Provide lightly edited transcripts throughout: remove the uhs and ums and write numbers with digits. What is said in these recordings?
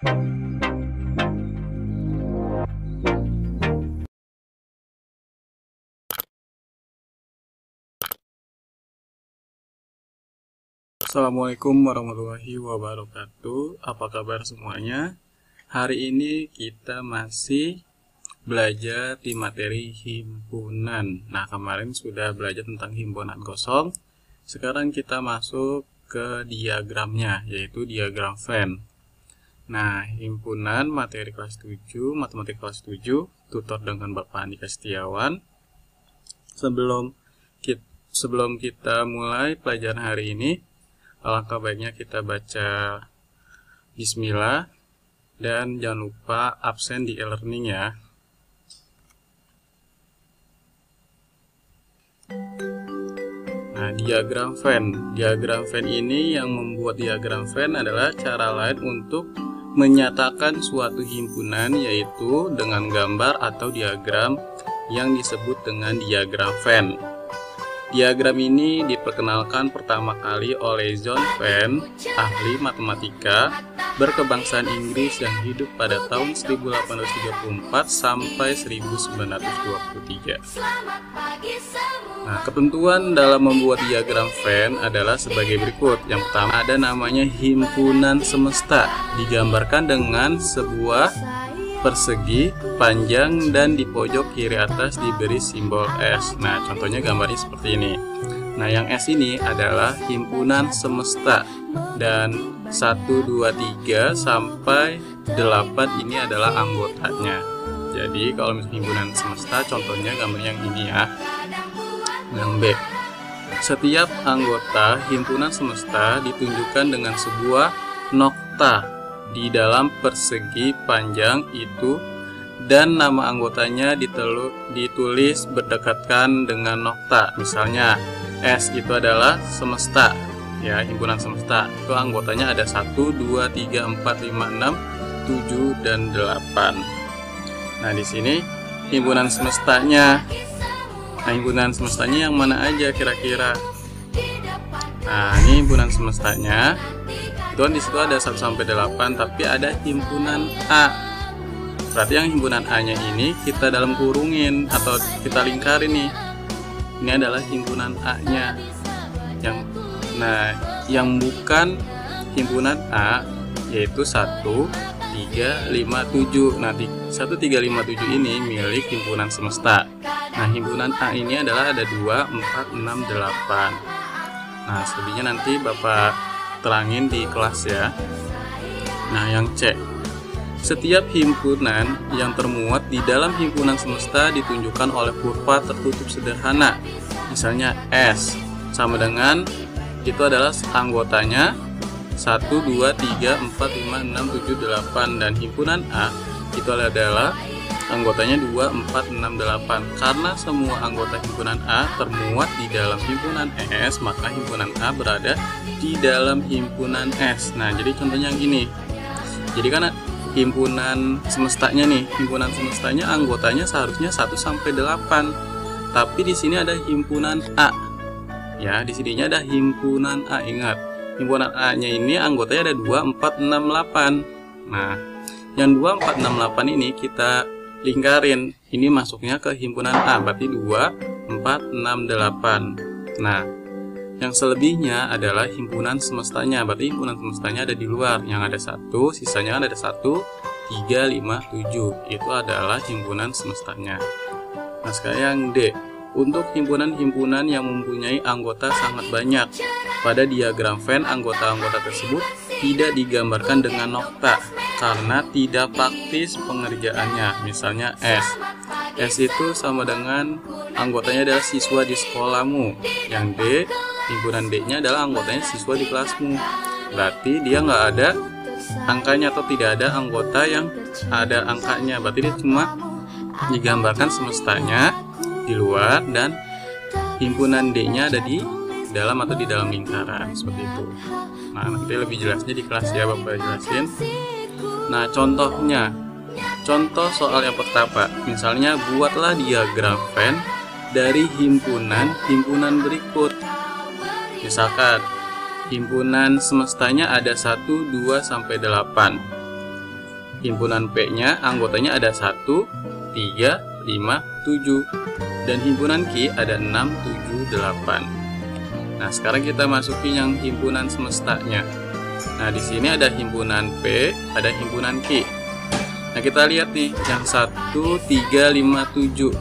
Assalamualaikum warahmatullahi wabarakatuh. Apa kabar semuanya? Hari ini kita masih belajar di materi himpunan. Nah, kemarin sudah belajar tentang himpunan kosong. Sekarang kita masuk ke diagramnya, yaitu diagram Venn. Nah, himpunan materi kelas 7, matematika kelas 7, tutor dengan Bapak Andika Setiawan. Sebelum kita mulai pelajaran hari ini, alangkah baiknya kita baca Bismillah dan jangan lupa absen di e-learning ya. Nah, diagram Venn. Diagram Venn ini, yang membuat diagram Venn adalah cara lain untuk menyatakan suatu himpunan, yaitu dengan gambar atau diagram yang disebut dengan diagram Venn. Diagram ini diperkenalkan pertama kali oleh John Venn, ahli matematika berkebangsaan Inggris yang hidup pada tahun 1834 sampai 1923. Nah, ketentuan dalam membuat diagram Venn adalah sebagai berikut. Yang pertama, ada namanya himpunan semesta, digambarkan dengan sebuah persegi panjang dan di pojok kiri atas diberi simbol S. Nah, contohnya gambarnya seperti ini. Nah, yang S ini adalah himpunan semesta, dan 1, 2, 3 sampai 8 ini adalah anggotanya. Jadi kalau misalnya himpunan semesta, contohnya gambar yang ini ya. Yang B, setiap anggota himpunan semesta ditunjukkan dengan sebuah nokta di dalam persegi panjang itu, dan nama anggotanya ditulis berdekatan dengan nokta. Misalnya S itu adalah semesta ya, himpunan semesta. Itu anggotanya ada 1, 2, 3, 4, 5, 6, 7 dan 8. Nah, di sini himpunan semestanya. Nah, himpunan semestanya yang mana aja kira-kira? Nah, ini himpunan semestanya. Di situ ada 1 sampai 8, tapi ada himpunan A. Berarti yang himpunan A-nya ini kita dalam kurungin atau kita lingkarin nih. Ini adalah himpunan A-nya. Yang bukan himpunan A yaitu 1, 3, 5, 7. Nah, 1, 3, 5, 7 ini milik himpunan semesta. Nah, himpunan A ini adalah ada 2, 4, 6, 8. Nah, selebihnya nanti Bapak terangin di kelas ya. Nah, yang C, setiap himpunan yang termuat di dalam himpunan semesta ditunjukkan oleh kurva tertutup sederhana. Misalnya S sama dengan, itu adalah anggotanya 1, 2, 3, 4, 5, 6, 7, 8, dan himpunan A itu adalah anggotanya 2, 4, 6, 8. Karena semua anggota himpunan A termuat di dalam himpunan S, maka himpunan A berada di dalam himpunan S. Nah, jadi contohnya yang gini. Jadi kan himpunan semestanya nih, himpunan semestanya anggotanya seharusnya 1 sampai 8. Tapi di sini ada himpunan A. Ya, di sininya ada himpunan A, ingat. Himpunan A-nya ini anggotanya ada 2, 4, 6, 8. Nah, yang 2, 4, 6, 8 ini kita lingkarin. Ini masuknya ke himpunan A, berarti 2, 4, 6, 8. Nah, yang selebihnya adalah himpunan semestanya, berarti himpunan semestanya ada di luar. Yang ada 1, sisanya ada 1, 3, 5, 7. Itu adalah himpunan semestanya. Nah, sekarang D, untuk himpunan-himpunan yang mempunyai anggota sangat banyak. Pada diagram Venn, anggota-anggota tersebut tidak digambarkan dengan nokta karena tidak praktis pengerjaannya. Misalnya S. S itu sama dengan anggotanya adalah siswa di sekolahmu. Yang D, himpunan D-nya adalah anggotanya siswa di kelasmu. Berarti dia nggak ada angkanya atau tidak ada anggota yang ada angkanya. Berarti dia cuma digambarkan semestanya di luar dan himpunan D-nya ada di dalam atau di dalam lingkaran, seperti itu. Nah, nanti lebih jelasnya di kelas ya, Bapak jelasin. Nah, contohnya, contoh soal yang pertama, misalnya buatlah diagram Venn dari himpunan berikut. Misalkan himpunan semestanya ada 1, 2 sampai 8. himpunan P-nya anggotanya ada 1, 3, 5, 7. Dan himpunan Q ada 6, 7, 8. Nah, sekarang kita masukin yang himpunan semestanya. Nah, di sini ada himpunan P, ada himpunan Q. Nah, kita lihat nih, yang 1, 3, 5, 7.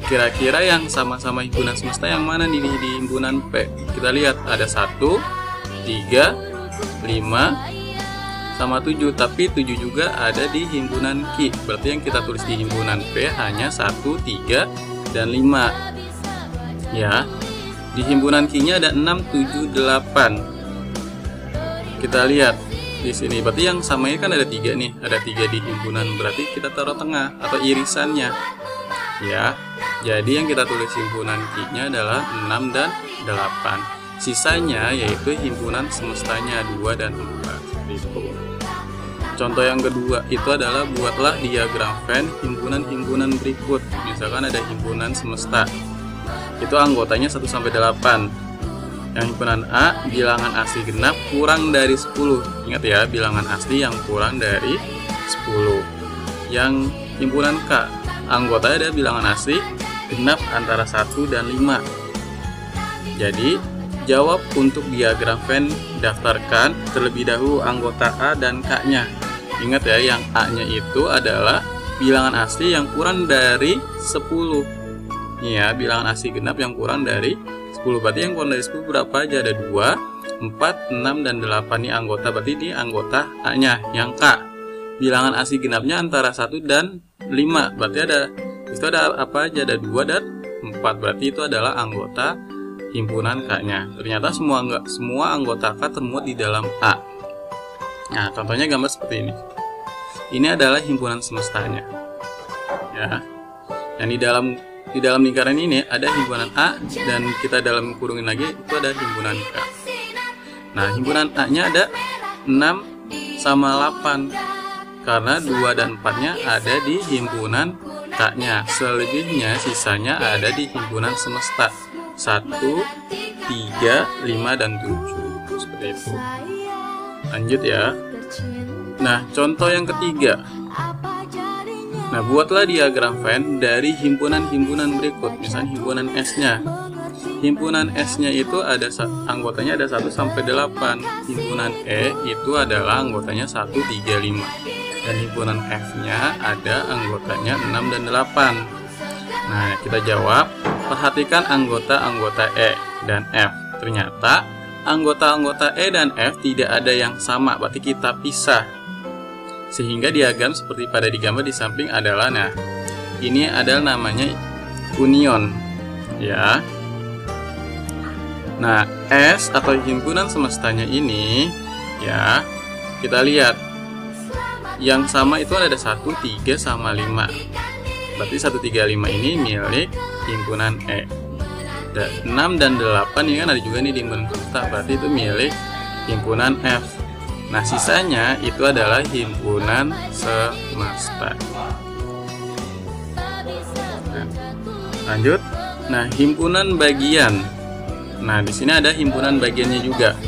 Kira-kira yang sama-sama himpunan semesta yang mana nih di himpunan P? Kita lihat ada 1, 3, 5, sama 7. Tapi 7 juga ada di himpunan Q. Berarti yang kita tulis di himpunan P hanya 1, 3, dan 5. Ya, di himpunan Q-nya ada 6, 7, 8. Kita lihat di sini. Berarti yang samanya kan ada 3 nih. Ada 3 di himpunan. Berarti kita taruh tengah atau irisannya. Ya, jadi yang kita tulis himpunan Q-nya adalah 6 dan 8. Sisanya yaitu himpunan semestanya 2 dan 4. Itu. Contoh yang kedua itu adalah buatlah diagram Venn himpunan-himpunan berikut. Misalkan ada himpunan semesta. Itu anggotanya 1 sampai 8. Yang himpunan A, bilangan asli genap kurang dari 10. Ingat ya, bilangan asli yang kurang dari 10. Yang himpunan K, anggota ada bilangan asli genap antara 1 dan 5. Jadi, jawab untuk diagram Venn, daftarkan terlebih dahulu anggota A dan K-nya. Ingat ya, yang A-nya itu adalah bilangan asli yang kurang dari 10. Ya, bilangan asli genap yang kurang dari 10. Berarti yang kurang dari 10 berapa aja? Ada 2, 4, 6, dan 8 nih anggota. Berarti ini anggota A-nya. Yang K, bilangan asli genapnya antara 1 dan 5. Berarti itu ada apa aja? Ada 2 dan 4. Berarti itu adalah anggota himpunan K-nya. Ternyata semua anggota K termuat di dalam A. Nah, contohnya gambar seperti ini. Ini adalah himpunan semestanya. Ya. Dan di dalam lingkaran ini ada himpunan A, dan kita dalam kurungin lagi itu ada himpunan K. Nah, himpunan A-nya ada 6 sama 8. Karena 2 dan 4-nya ada di himpunan K-nya. Selebihnya sisanya ada di himpunan semesta. 1, 3, 5, dan 7. Seperti itu. Lanjut ya. Nah, contoh yang ketiga. Nah, buatlah diagram Venn dari himpunan-himpunan berikut. Misalnya himpunan S-nya. Himpunan S-nya itu ada anggotanya ada 1 sampai 8. Himpunan E itu adalah anggotanya 1, 3, 5. Dan himpunan F-nya ada anggotanya 6 dan 8. Nah, kita jawab. Perhatikan anggota-anggota E dan F. Ternyata anggota-anggota E dan F tidak ada yang sama, berarti kita pisah. Sehingga diagram seperti pada digambar di samping adalah, nah, ini adalah namanya union, ya. Nah, S atau himpunan semestanya ini, ya, kita lihat yang sama itu ada 1, 3, sama 5. Berarti 1, 3, 5 ini milik himpunan E. Dan 6 dan 8 ini kan ada juga nih di himpunan semesta. Berarti itu milik himpunan F. Nah, sisanya itu adalah himpunan semesta. Nah, lanjut. Nah, himpunan bagian. Nah, di sini ada himpunan bagiannya juga.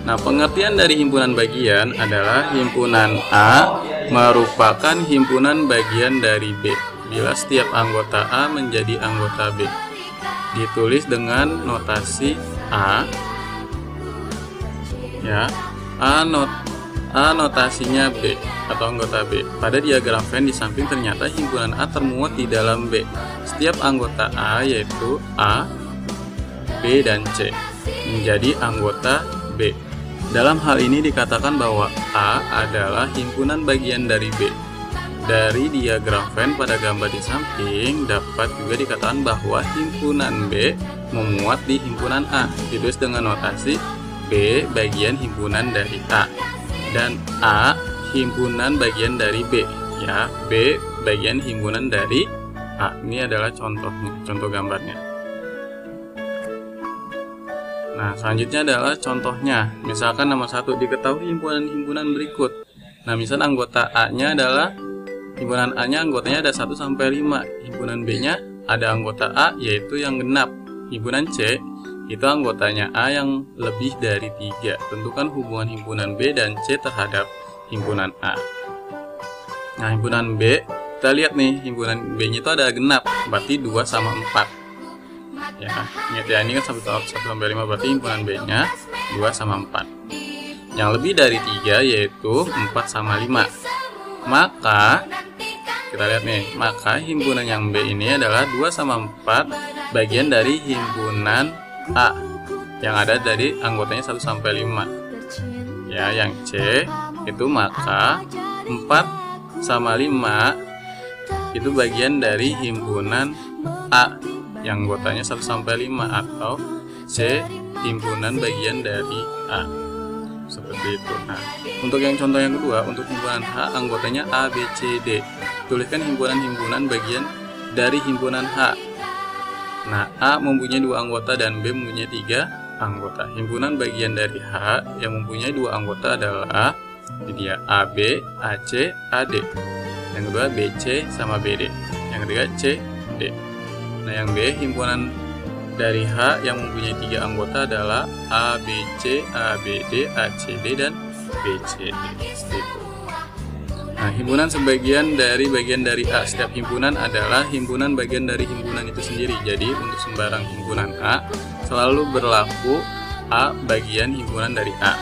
Nah, pengertian dari himpunan bagian adalah himpunan A merupakan himpunan bagian dari B bila setiap anggota A menjadi anggota B. Ditulis dengan notasi A, ya. A notasinya B atau anggota B. Pada diagram Venn di samping ternyata himpunan A termuat di dalam B. Setiap anggota A yaitu A, B, dan C menjadi anggota B. Dalam hal ini dikatakan bahwa A adalah himpunan bagian dari B. Dari diagram Venn pada gambar di samping dapat juga dikatakan bahwa himpunan B memuat di himpunan A. Ditulis dengan notasi B bagian himpunan dari A dan A himpunan bagian dari B, ya. B bagian himpunan dari A. Ini adalah contohnya, contoh gambarnya. Nah, selanjutnya adalah contohnya. Misalkan nomor 1, diketahui himpunan-himpunan berikut. Nah, misal anggota A-nya adalah himpunan A-nya anggotanya ada 1 sampai 5. Himpunan B-nya ada anggota A yaitu yang genap. Himpunan C itu anggotanya A yang lebih dari 3. Tentukan hubungan himpunan B dan C terhadap himpunan A. Nah, himpunan B, kita lihat nih, himpunan B-nya itu ada genap, berarti 2 sama 4. Ya, ingat ya, ini kan 1 sampai 5, berarti himpunan B-nya 2 sama 4. Yang lebih dari 3 yaitu 4 sama 5. Maka kita lihat nih, maka himpunan yang B ini adalah 2 sama 4 bagian dari himpunan A yang ada dari anggotanya 1 sampai 5. Ya, yang C itu maka 4 sama 5 itu bagian dari himpunan A yang anggotanya 1 sampai 5, atau C himpunan bagian dari A. Seperti itu. Nah, untuk yang contoh yang kedua, untuk himpunan H anggotanya A, B, C, D. Tuliskan himpunan-himpunan bagian dari himpunan H. Nah, A mempunyai 2 anggota dan B mempunyai 3 anggota. Himpunan bagian dari H yang mempunyai 2 anggota adalah ini dia, AB, AC, AD. Yang kedua BC sama BD. Yang ketiga C, D. Nah, yang B himpunan dari H yang mempunyai 3 anggota adalah ABC, ABD, ACD, dan BCD. Nah, himpunan sebagian dari bagian dari A. Setiap himpunan adalah himpunan bagian dari himpunan itu sendiri. Jadi, untuk sembarang himpunan A selalu berlaku A bagian himpunan dari A.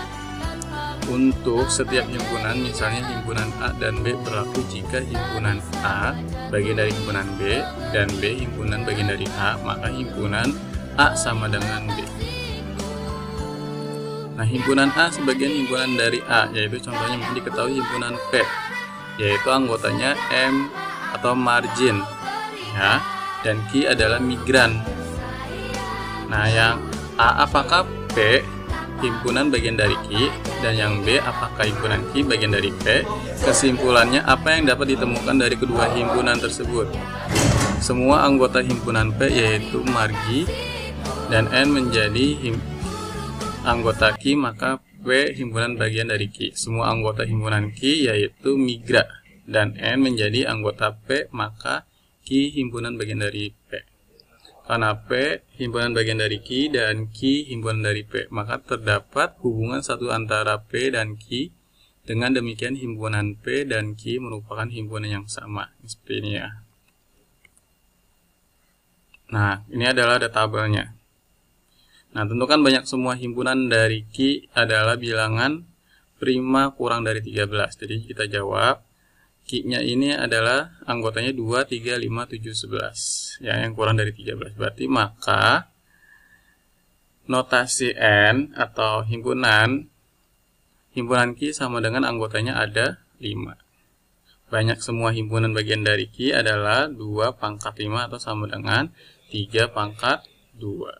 Untuk setiap himpunan, misalnya himpunan A dan B berlaku jika himpunan A bagian dari himpunan B dan B himpunan bagian dari A, maka himpunan A sama dengan B. Nah, himpunan A sebagian himpunan dari A, yaitu contohnya mungkin diketahui himpunan P, yaitu anggotanya M atau margin, ya, dan Q adalah migran. Nah, yang A apakah P himpunan bagian dari Q, dan yang B apakah himpunan Q bagian dari P? Kesimpulannya, apa yang dapat ditemukan dari kedua himpunan tersebut? Semua anggota himpunan P yaitu margi dan N menjadi anggota Q, maka P himpunan bagian dari Q. Semua anggota himpunan Q yaitu migra dan N menjadi anggota P, maka Q himpunan bagian dari P. Karena P himpunan bagian dari Q dan Q himpunan dari P, maka terdapat hubungan satu antara P dan Q. Dengan demikian himpunan P dan Q merupakan himpunan yang sama. Seperti ini ya. Nah, ini adalah ada tabelnya. Nah, tentukan banyak semua himpunan dari Q adalah bilangan prima kurang dari 13. Jadi kita jawab, Q-nya ini adalah anggotanya 2, 3, 5, 7, 11. Ya, yang kurang dari 13. Berarti maka notasi N atau himpunan Q sama dengan anggotanya ada 5. Banyak semua himpunan bagian dari Q adalah 2 pangkat 5 atau sama dengan 3 pangkat 2.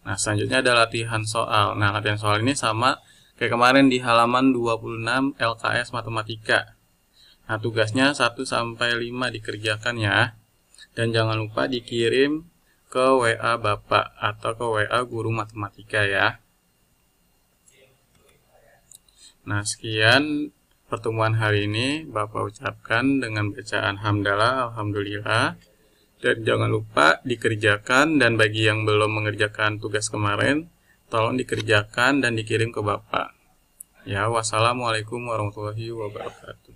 Nah, selanjutnya ada latihan soal. Nah, latihan soal ini sama kayak kemarin di halaman 26 LKS Matematika. Nah, tugasnya 1 sampai 5 dikerjakan ya. Dan jangan lupa dikirim ke WA Bapak atau ke WA guru matematika ya. Nah, sekian pertemuan hari ini Bapak ucapkan dengan bacaan hamdalah, alhamdulillah. Dan jangan lupa dikerjakan, dan bagi yang belum mengerjakan tugas kemarin, tolong dikerjakan dan dikirim ke Bapak. Ya, wassalamualaikum warahmatullahi wabarakatuh.